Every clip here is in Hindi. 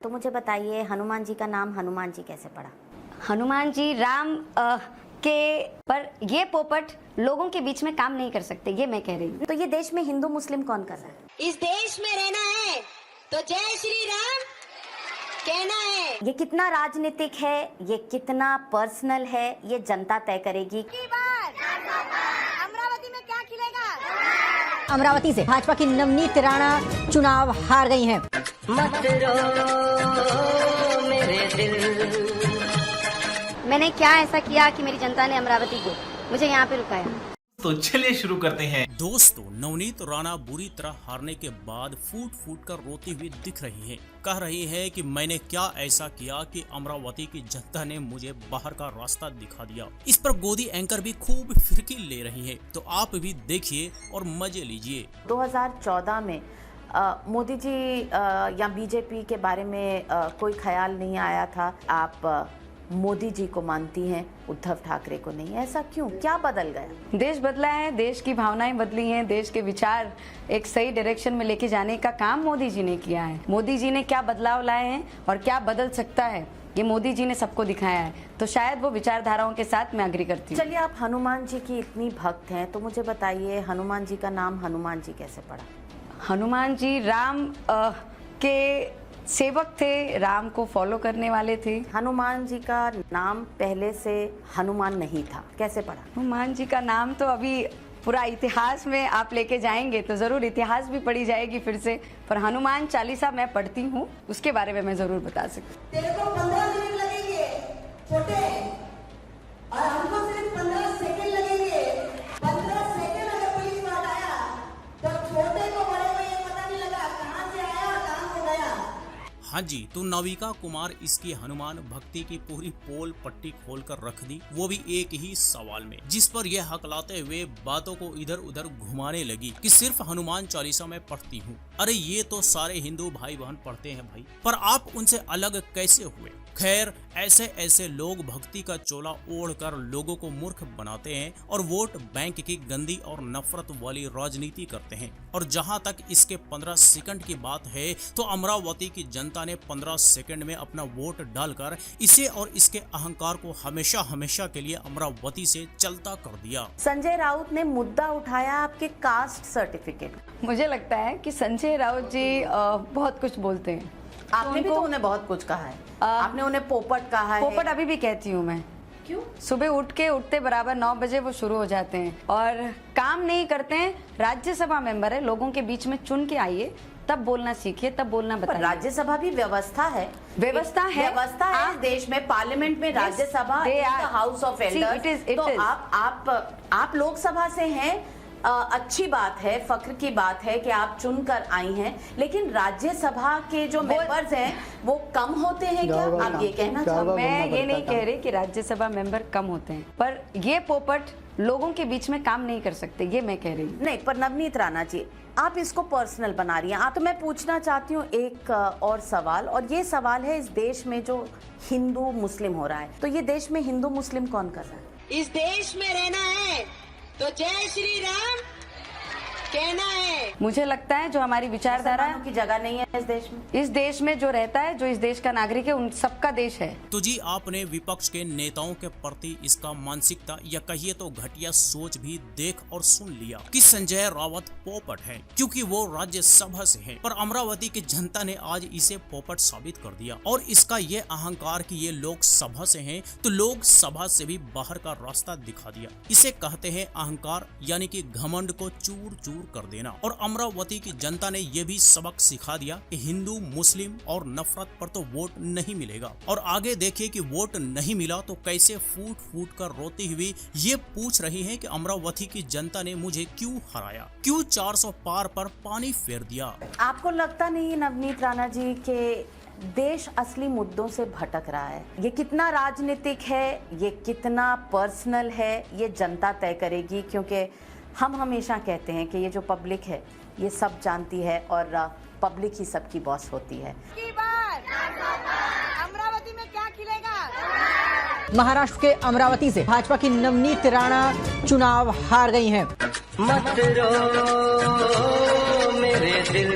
तो मुझे बताइए, हनुमान जी का नाम हनुमान जी कैसे पड़ा? हनुमान जी राम के पर ये पोपट लोगों के बीच में काम नहीं कर सकते, ये मैं कह रही हूँ। तो ये देश में हिंदू मुस्लिम कौन कर रहा है? इस देश में रहना है तो जय श्री राम कहना है। ये कितना राजनीतिक है, ये कितना पर्सनल है, ये जनता तय करेगी। अमरावती में क्या खिलेगा? अमरावती से भाजपा की नवनीत राणा चुनाव हार गई हैं। मत रो मेरे दिल। मैंने क्या ऐसा किया कि मेरी जनता ने अमरावती को मुझे यहाँ पे रुकाया? तो चलिए शुरू करते हैं। दोस्तों, नवनीत राणा बुरी तरह हारने के बाद फूट फूट कर रोती हुई दिख रही हैं। कह रही है कि मैंने क्या ऐसा किया कि अमरावती की जनता ने मुझे बाहर का रास्ता दिखा दिया। इस पर गोदी एंकर भी खूब फिरकी ले रही है, तो आप भी देखिए और मजे लीजिए। 2014 में मोदी जी या बीजेपी के बारे में कोई ख्याल नहीं आया था। आप मोदी जी को मानती हैं, उद्धव ठाकरे को नहीं। ऐसा क्यों? क्या बदल गया? देश बदला है, देश की भावनाएं बदली हैं, देश के विचार एक सही डायरेक्शन में लेके जाने का काम मोदी जी ने किया है। मोदी जी ने क्या बदलाव लाए हैं और क्या बदल सकता है, ये मोदी जी ने सबको दिखाया है। तो शायद वो विचारधाराओं के साथ मैं एग्री करती हूँ। चलिए, आप हनुमान जी की इतनी भक्त हैं, तो मुझे बताइए, हनुमान जी का नाम हनुमान जी कैसे पड़ा? हनुमान जी राम के सेवक थे, राम को फॉलो करने वाले थे। हनुमान जी का नाम पहले से हनुमान नहीं था, कैसे पड़ा? हनुमान जी का नाम तो अभी पूरा इतिहास में आप लेके जाएंगे तो जरूर इतिहास भी पढ़ी जाएगी फिर से, पर हनुमान चालीसा मैं पढ़ती हूँ, उसके बारे में मैं जरूर बता सकती हूँ। तेरे को 15 मिनट लगेंगे छोटे, और हमको सिर्फ 15 सेकंड लगेंगे। 15 सेकंड अगर पुलिस वाला आया तो छोटे को बड़े को ये पता नहीं लगा कहाँ से आया और कहाँ को गया। हाँ जी, तो नविका कुमार इसकी हनुमान भक्ति की पूरी पोल पट्टी खोल कर रख दी, वो भी एक ही सवाल में, जिस पर यह हकलाते हुए बातों को इधर उधर घुमाने लगी कि सिर्फ हनुमान चालीसा में पढ़ती हूँ। अरे ये तो सारे हिंदू भाई बहन पढ़ते हैं भाई, पर आप उनसे अलग कैसे हुए? खैर, ऐसे ऐसे लोग भक्ति का चोला ओढ़कर लोगों को मूर्ख बनाते हैं और वोट बैंक की गंदी और नफरत वाली राजनीति करते हैं। और जहां तक इसके 15 सेकंड की बात है, तो अमरावती की जनता ने 15 सेकंड में अपना वोट डालकर इसे और इसके अहंकार को हमेशा हमेशा के लिए अमरावती से चलता कर दिया। संजय राउत ने मुद्दा उठाया आपके कास्ट सर्टिफिकेट। मुझे लगता है कि संजय राउत जी बहुत कुछ बोलते हैं। आपने भी तो उन्हें बहुत कुछ कहा है। आपने उन्हें पोपट कहा है। पोपट अभी भी कहती हूँ मैं। क्यों? सुबह उठते बराबर 9 बजे वो शुरू हो जाते हैं और काम नहीं करते हैं। राज्यसभा मेंबर है, लोगों के बीच में चुन के आइए, तब बोलना सीखिए, तब बोलना बताइए। राज्यसभा भी व्यवस्था है, व्यवस्था है इस देश में। पार्लियामेंट में राज्यसभा हाउस ऑफ एल्डर्स। तो आप लोकसभा से हैं, अच्छी बात है, फख्र की बात है कि आप चुनकर आई हैं, लेकिन राज्यसभा के जो मेंबर्स हैं वो कम होते हैं क्या? आप ये कहना चाहते? मैं ये नहीं कह रही कि राज्यसभा मेंबर कम होते हैं, पर ये पोपट लोगों के बीच में काम नहीं कर सकते, ये मैं कह रही हूँ। नहीं, पर नवनीत राणा जी, आप इसको पर्सनल बना रही हैं। तो मैं पूछना चाहती हूँ एक और सवाल, और ये सवाल है, इस देश में जो हिंदू मुस्लिम हो रहा है, तो ये देश में हिंदू मुस्लिम कौन कर रहा है? इस देश में रहना है तो जय श्री राम कहना है। मुझे लगता है जो हमारी विचारधारा की जगह नहीं है इस देश में जो रहता है, जो इस देश का नागरिक है, उन सबका देश है। तो जी, आपने विपक्ष के नेताओं के प्रति इसका मानसिकता या कहिए तो घटिया सोच भी देख और सुन लिया कि संजय राउत पोपट है क्योंकि वो राज्यसभा से है, पर अमरावती की जनता ने आज इसे पोपट साबित कर दिया। और इसका ये अहंकार कि ये लोकसभा से है, तो लोकसभा से भी बाहर का रास्ता दिखा दिया। इसे कहते हैं अहंकार, यानी कि घमंड को चूर चूर कर देना। और अमरावती की जनता ने यह भी सबक सिखा दिया कि हिंदू मुस्लिम और नफरत पर तो वोट नहीं मिलेगा। और आगे देखिए कि वोट नहीं मिला तो कैसे फूट फूट कर रोती हुई ये पूछ रही है कि अमरावती की जनता ने मुझे क्यों हराया, क्यों 400 पार पर पानी फेर दिया। आपको लगता नहीं नवनीत राणा जी के देश असली मुद्दों से भटक रहा है? ये कितना राजनीतिक है, ये कितना पर्सनल है, ये जनता तय करेगी। क्योंकि हम हमेशा कहते हैं कि ये जो पब्लिक है ये सब जानती है और पब्लिक ही सबकी बॉस होती है। की बार अमरावती में क्या खिलेगा? महाराष्ट्र के अमरावती से भाजपा की नवनीत राणा चुनाव हार गई हैं। मत रो मेरे दिल।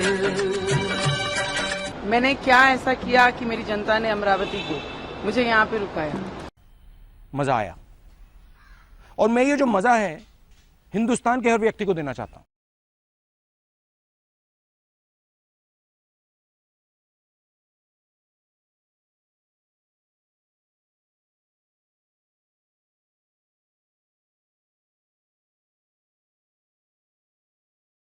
मैंने क्या ऐसा किया कि मेरी जनता ने अमरावती को मुझे यहाँ पे रुकाया। मजा आया, और मैं ये जो मजा है हिंदुस्तान के हर व्यक्ति को देना चाहता हूं।